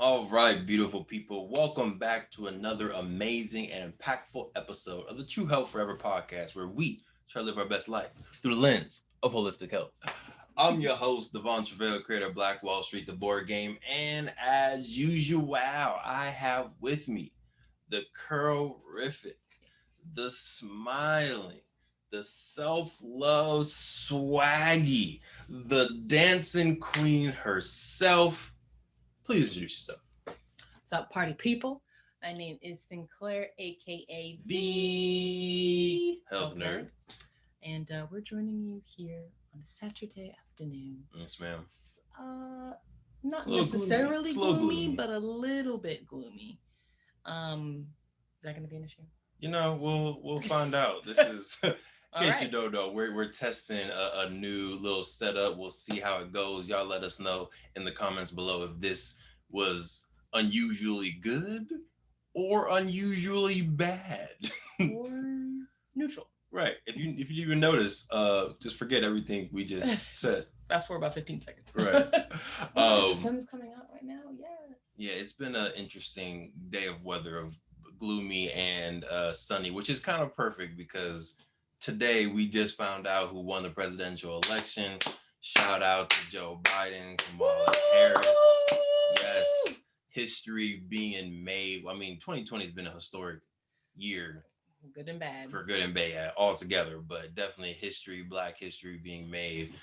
All right, beautiful people. Welcome back to another amazing and impactful episode of the True Health Forever podcast, where we try to live our best life through the lens of holistic health. I'm your host, Devon Truvel, creator of Black Wall Street, the board game. And as usual, I have with me the curl-rific, the smiling, the self-love swaggy, the dancing queen herself. Please introduce yourself. What's up, party people? My name is Sinclair, aka The Health Nerd. And we're joining you here on a Saturday afternoon. Yes, ma'am. It's not necessarily gloomy, but a little bit gloomy. Is that going to be an issue? You know, we'll find out. This is, in case you right. don't know, we're testing a new little setup. We'll see how it goes. Y'all let us know in the comments below if this was unusually good or unusually bad. Or neutral. Right. If you even notice, just forget everything we just said. Fast forward about 15 seconds. Right. The sun's coming out right now. Yes. Yeah, it's been an interesting day of weather, of gloomy and sunny, which is kind of perfect because today we just found out who won the presidential election. Shout out to Joe Biden, Kamala Harris. Yes, history being made. I mean, 2020 has been a historic year. Good and bad. For good and bad all together, but definitely history, Black history being made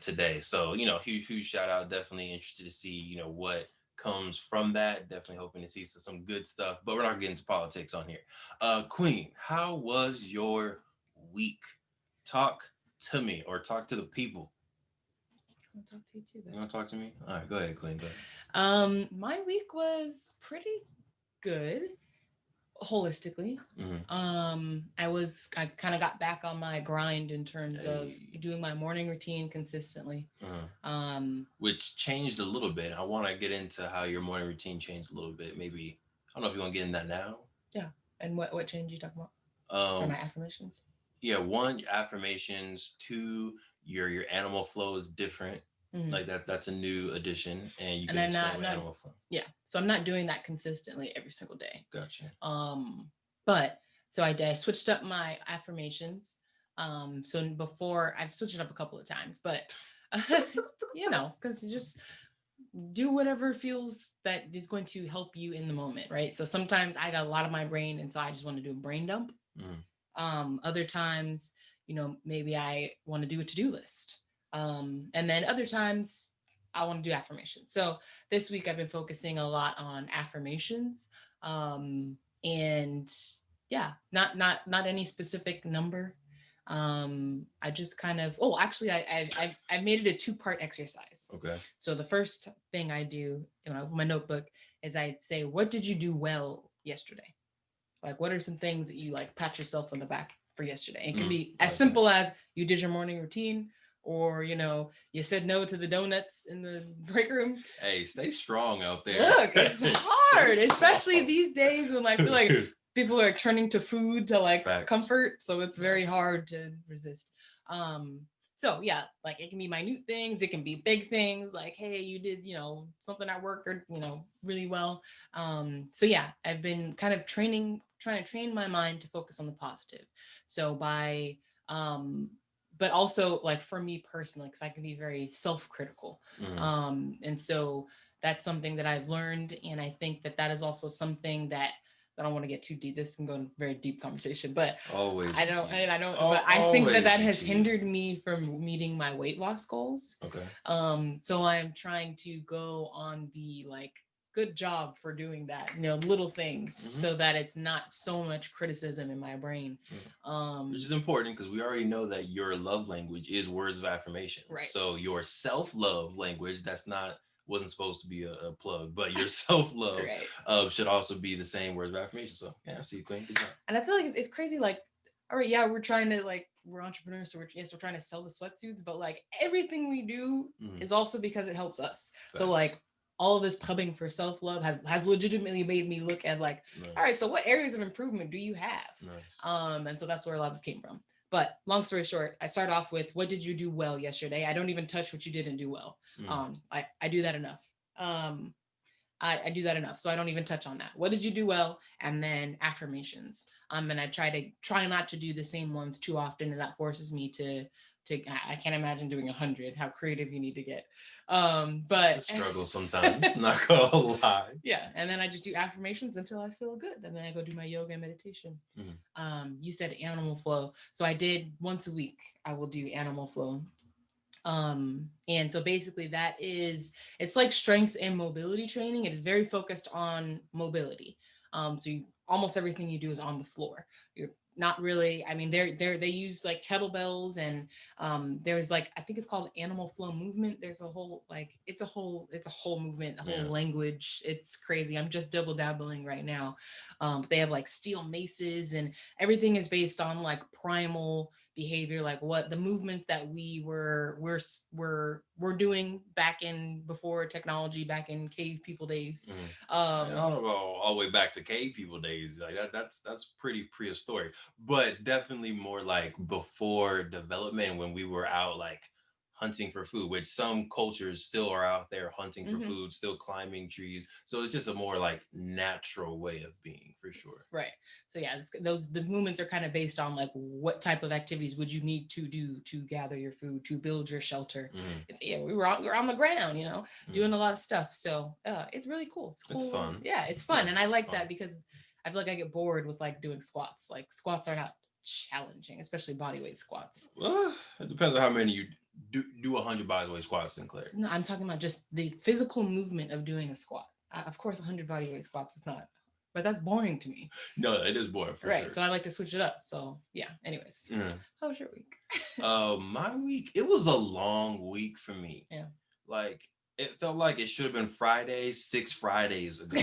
today. So, huge shout out. Definitely interested to see, what comes from that. Definitely hoping to see some good stuff, but we're not getting into politics on here. Queen, how was your week? Talk to me, or talk to the people. I want to talk to you too, though. You want to talk to me? All right, go ahead, Queen. Go ahead. My week was pretty good. Holistically. Mm-hmm. I kind of got back on my grind in terms of doing my morning routine consistently. Which changed a little bit. I want to get into how your morning routine changed a little bit. Maybe, I don't know if you want to get in that now. Yeah. And what change you talking about? For my affirmations? Yeah, one, your affirmations. Two, your animal flow is different. Mm-hmm. Like that's a new addition, and you can explain what animal flow. Yeah, so I'm not doing that consistently every single day. Gotcha. But so I switched up my affirmations. So before I've switched it up a couple of times, but because you just do whatever feels that is going to help you in the moment, right? So sometimes I got a lot of my brain, and so I just want to do a brain dump. Mm. Other times, maybe I want to do a to-do list. And then other times I want to do affirmations. So this week I've been focusing a lot on affirmations. And yeah, not any specific number. I just kind of, actually I made it a 2-part exercise. Okay. So the first thing I do in my notebook is I say, what did you do well yesterday? Like, what are some things that you pat yourself on the back for yesterday? It can be as simple as you did your morning routine, or, you said no to the donuts in the break room. Hey, stay strong out there. Look, it's hard, especially these days when I feel like people are turning to food to Facts. Comfort. So it's very hard to resist. So yeah, it can be minute things. It can be big things like, hey, you did, something at work or, really well. So yeah, I've been kind of trying to train my mind to focus on the positive. So by, but also for me personally, because I can be very self-critical. Mm-hmm. And so that's something that I've learned. And I think that is also something that I don't want to get too deep. This can go into a very deep conversation, but I think that has hindered me from meeting my weight loss goals. Okay. So I'm trying to go on the good job for doing that, little things, mm-hmm. so that it's not so much criticism in my brain. Mm-hmm. Which is important because we already know that your love language is words of affirmation. Right. So your self-love language, wasn't supposed to be a plug, but your self-love right. Should also be the same words of affirmation. So yeah, I see you, Queen. Good job. And I feel like it's crazy. All right, yeah, we're trying to we're entrepreneurs, so we're trying to sell the sweatsuits, but everything we do mm-hmm. is also because it helps us. Facts. So all of this pubbing for self-love has legitimately made me look at nice. All right, so what areas of improvement do you have? Nice. And so that's where a lot of this came from. But long story short, I start off with, what did you do well yesterday? I don't even touch what you didn't do well. I do that enough. I do that enough, so I don't even touch on that. What did you do well? And then affirmations. And I try not to do the same ones too often, and that forces me to I can't imagine doing 100. How creative you need to get. But it's a struggle sometimes. Not gonna lie. Yeah, and then I just do affirmations until I feel good, and then I go do my yoga and meditation. You said animal flow, so I did once a week. I will do animal flow. And so basically it's like strength and mobility training. It is very focused on mobility. Almost everything you do is on the floor. You're not really, I mean, they use like kettlebells, and there's like, I think it's called animal flow movement. There's a whole, like, it's a whole movement, a whole language. It's crazy. I'm just double dabbling right now. They have like steel maces, and everything is based on like primal behavior, like what the movements that we're doing back in before technology, back in cave people days. I don't know about all the way back to cave people days. Like that's pretty prehistoric, but definitely more like before development, when we were out like hunting for food, which some cultures still are out there hunting for food, still climbing trees. So it's just a more like natural way of being, for sure. Right. So yeah, the movements are kind of based on like what type of activities would you need to do to gather your food, to build your shelter. We were on the ground, doing a lot of stuff. So it's really cool. It's cool. It's fun. Yeah, it's fun, and I like that because I feel like I get bored with like doing squats. Like squats are not challenging, especially body weight squats. Well, it depends on how many you do 100 body weight squats, Sinclair. No, I'm talking about just the physical movement of doing a squat. Of course, 100 body weight squats is not, but that's boring to me. No, it is boring for sure. Right, so I like to switch it up. So yeah. Anyways, how was your week? My week, it was a long week for me. Yeah. Like it felt like it should have been Friday 6 Fridays ago.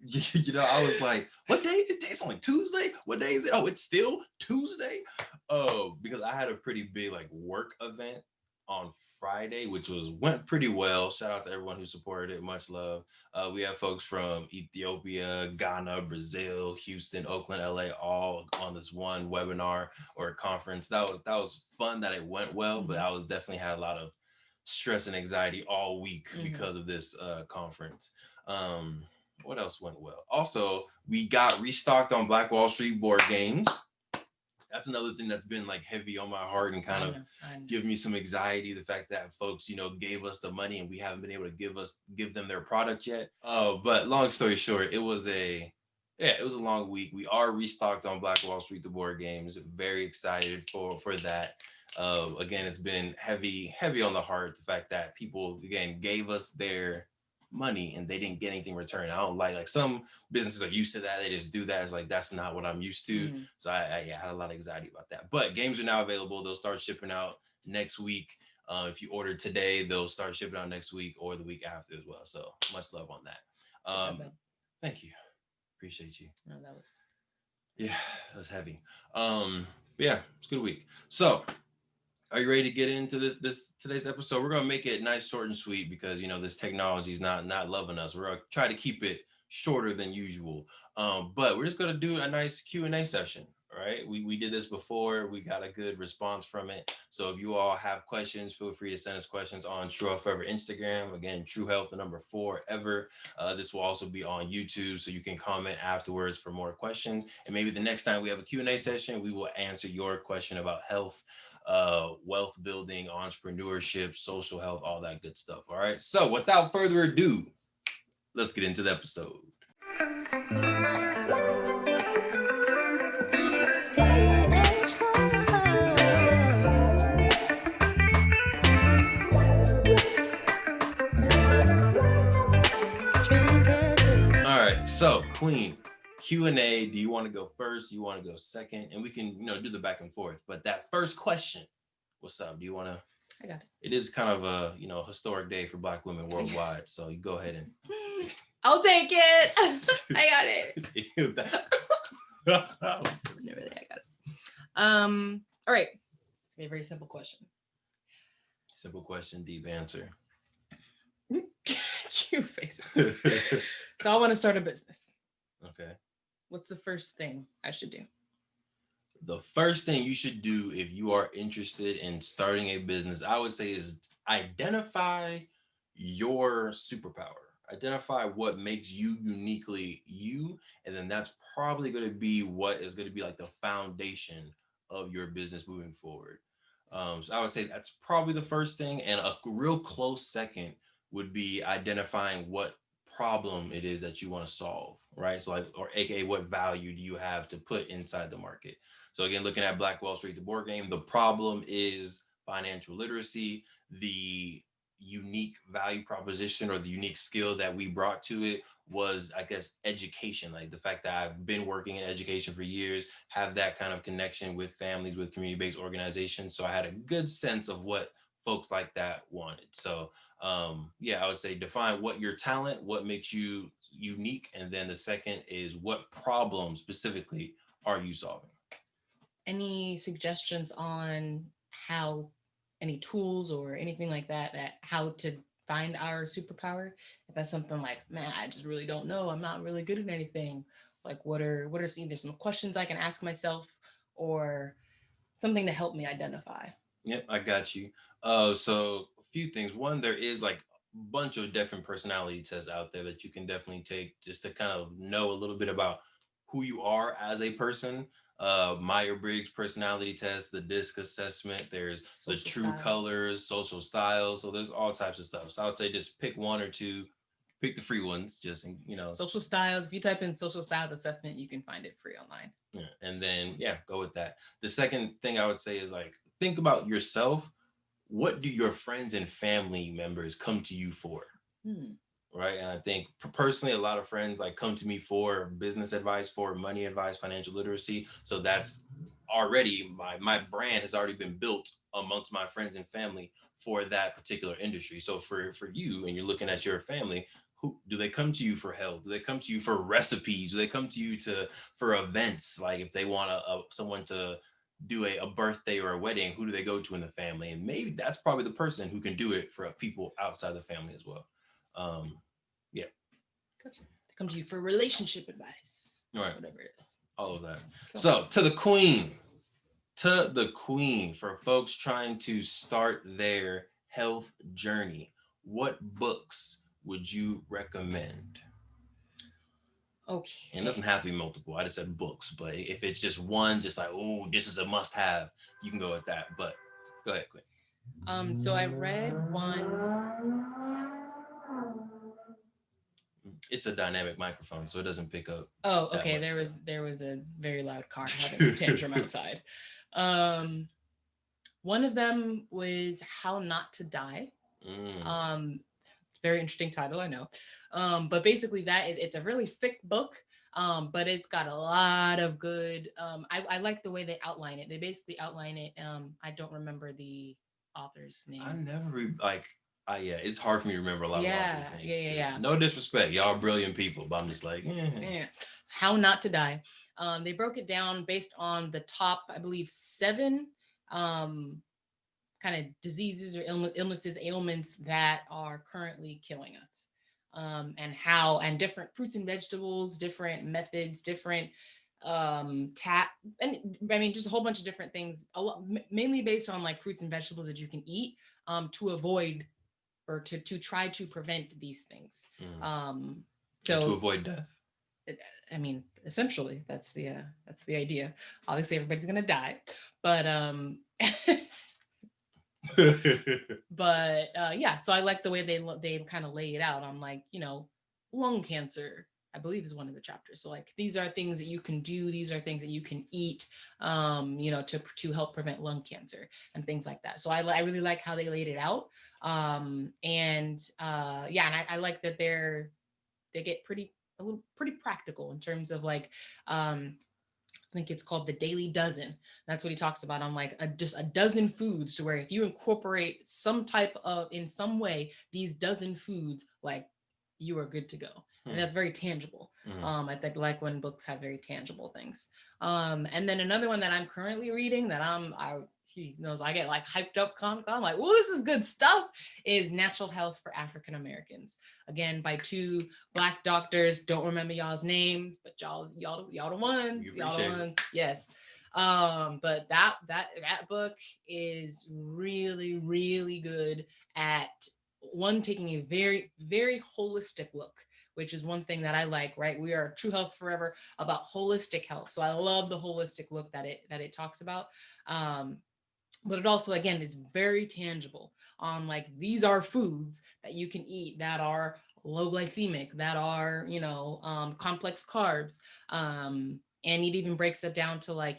I was like, what day is it? It's only Tuesday. What day is it? Oh, it's still Tuesday. Because I had a pretty big like work event on Friday, which went pretty well. Shout out to everyone who supported it. Much love. We have folks from Ethiopia, Ghana, Brazil, Houston, Oakland, LA, all on this one webinar or conference. That was fun that it went well, but I was definitely had a lot of stress and anxiety all week because of this conference. What else went well? Also, we got restocked on Black Wall Street board games. That's another thing that's been like heavy on my heart and kind of give me some anxiety. The fact that folks, gave us the money and we haven't been able to give them their product yet. But long story short, it was a long week. We are restocked on Black Wall Street, the board games. Very excited for that. Again, it's been heavy on the heart. The fact that people again gave us their money and they didn't get anything in return. I don't like some businesses are used to that. They just do that. It's like, that's not what I'm used to. So I had a lot of anxiety about that, but games are now available. They'll start shipping out next week. If you order today, they'll start shipping out next week or the week after as well. So much love on that. Thank you. Appreciate you. No, that was heavy. Yeah, it's a good week. So are you ready to get into this today's episode? We're gonna make it nice, short, and sweet because this technology is not loving us. We're gonna try to keep it shorter than usual. But we're just gonna do a nice Q&A session. All right. We did this before. We got a good response from it. So if you all have questions, feel free to send us questions on True Health Forever Instagram. Again, True Health, the number 4 ever. This will also be on YouTube, so you can comment afterwards for more questions. And maybe the next time we have a Q&A session, we will answer your question about health, wealth building, entrepreneurship, social health, all that good stuff. All right. So without further ado, let's get into the episode. All right. So Queen, Q&A, do you want to go first? Do you want to go second? And we can, do the back and forth. But that first question, what's up? Do you want to? I got it. It is kind of a, historic day for Black women worldwide. So you go ahead and. I'll take it. I got it. Really, I got it. All right. It's gonna be a very simple question. Simple question, deep answer. Cute face. So I want to start a business. Okay. What's the first thing I should do? The first thing you should do if you are interested in starting a business, I would say, is identify your superpower. Identify what makes you uniquely you, and then that's probably going to be what is going to be like the foundation of your business moving forward. So I would say that's probably the first thing, and a real close second would be identifying what problem it is that you want to solve, right? So like, or AKA, what value do you have to put inside the market? So again, looking at Black Wall Street, the board game, the problem is financial literacy. The unique value proposition or the unique skill that we brought to it was, I guess, education. Like the fact that I've been working in education for years, have that kind of connection with families, with community-based organizations. So I had a good sense of what folks like that wanted. So yeah, I would say define what your talent, what makes you unique, and then the second is what problem specifically are you solving? Any suggestions on how, any tools or anything like that how to find our superpower? If that's something like, man, I just really don't know, I'm not really good at anything. Like, what are either some questions I can ask myself or something to help me identify? Yep, I got you. So a few things. One, there is like a bunch of different personality tests out there that you can definitely take just to kind of know a little bit about who you are as a person. Myers-Briggs personality test, the DISC assessment. There's the Social True styles. Colors, social styles. So there's all types of stuff. So I would say just pick one or two, pick the free ones. Just Social styles. If you type in social styles assessment, you can find it free online. Yeah, and then yeah, go with that. The second thing I would say is like think about yourself. What do your friends and family members come to you for? Right. And I think personally, a lot of friends like come to me for business advice, for money advice, financial literacy. So that's already my brand has already been built amongst my friends and family for that particular industry. So for you, and you're looking at your family, who do they come to you for help? Do they come to you for recipes? Do they come to you for events? Like if they want someone to do a birthday or a wedding, who do they go to in the family? And maybe that's probably the person who can do it for people outside the family as well. Yeah. Gotcha. They come to you for relationship advice. Right. Whatever it is. All of that. Cool. So to the queen. To the queen, for folks trying to start their health journey, what books would you recommend? Okay. And it doesn't have to be multiple. I just said books, but if it's just one, just like, oh, this is a must-have, you can go with that. But go ahead, Quinn. So I read one. It's a dynamic microphone, so it doesn't pick up. Oh, okay. There was a very loud car having a tantrum outside. One of them was How Not to Die. Very interesting title, I know. But basically it's a really thick book. But it's got a lot of good, I like the way they outline it. They basically outline it. I don't remember the author's name. I never yeah, it's hard for me to remember a lot of authors' names. Yeah. No disrespect, y'all brilliant people, but I'm just like, yeah. How Not to Die. They broke it down based on the top, I believe, 7 kind of diseases or illnesses, ailments that are currently killing us, and different fruits and vegetables, different methods, different and I mean just a whole bunch of different things, mainly based on like fruits and vegetables that you can eat to avoid or to try to prevent these things. So to avoid death. I mean, essentially, that's the idea. Obviously, everybody's gonna die, but but yeah. So I like the way they kind of lay it out. I'm like, lung cancer, I believe, is one of the chapters. So like, these are things that you can do. These are things that you can eat, to help prevent lung cancer and things like that. So I really like how they laid it out. And I like that they get pretty practical in terms of like, I think it's called the Daily Dozen. That's what he talks about. I'm like, just a dozen foods to where if you incorporate some type of, in some way, these dozen foods, like, you are good to go. And that's very tangible. I think like when books have very tangible things. And then another one that I'm currently reading that he knows I get like hyped up comic. I'm like, well, this is good stuff, is Natural Health for African Americans. Again, by 2 Black doctors. Don't remember y'all's names, but y'all the ones. Y'all the ones. Yes. But that book is really, really good at taking a very, very holistic look, which is one thing that I like, right? We are True Health Forever about holistic health. So I love the holistic look that it talks about. But it also, again, is very tangible on like, these are foods that you can eat that are low glycemic, that are, complex carbs. And it even breaks it down to like,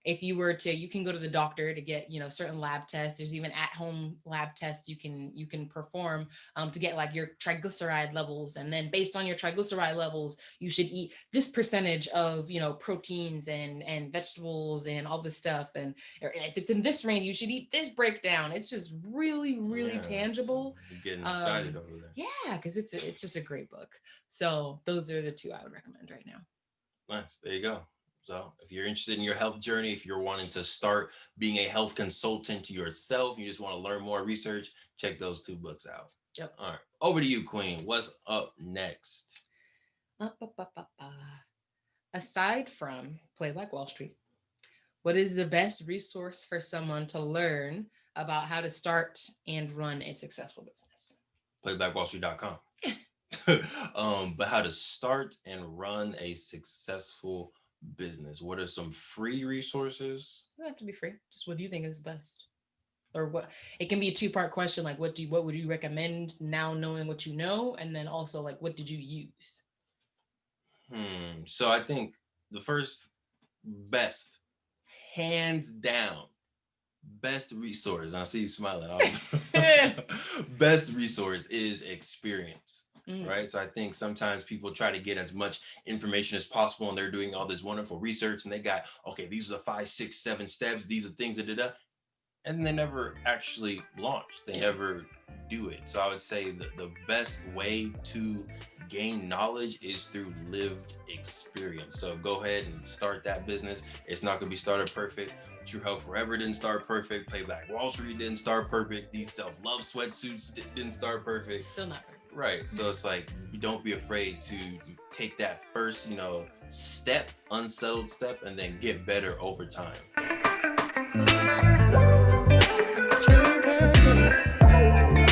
if you were to, you can go to the doctor to get, certain lab tests. There's even at-home lab tests you can perform to get like your triglyceride levels. And then based on your triglyceride levels, you should eat this percentage of, proteins and vegetables and all this stuff. And if it's in this range, you should eat this breakdown. It's just really, really tangible. I'm getting excited over that. Yeah, because it's just a great book. So those are the two I would recommend right now. Nice. There you go. So if you're interested in your health journey, if you're wanting to start being a health consultant to yourself, you just want to learn more research, check those 2 books out. Yep. All right. Over to you, Queen. What's up next? Aside from Play Like Wall Street, what is the best resource for someone to learn about how to start and run a successful business? PlayBlackWallStreet.com. But how to start and run a successful business. What are some free resources? It doesn't have to be free. Just what do you think is best? Or what? It can be a 2-part question. Like, what would you recommend now, knowing what you know, and then also like, what did you use? So I think the first best, hands down, best resource. I see you smiling. Best resource is experience. Right. So I think sometimes people try to get as much information as possible, and they're doing all this wonderful research, and they got, okay, these are the 5, 6, 7 steps. These are things that and they never actually launch. They never do it. So I would say that the best way to gain knowledge is through lived experience. So go ahead and start that business. It's not going to be started perfect. True Health Forever didn't start perfect. Play Black Wall Street didn't start perfect. These self-love sweatsuits didn't start perfect. Still not perfect. Right. So it's like, don't be afraid to take that first, step, unsettled step, and then get better over time. Truvel.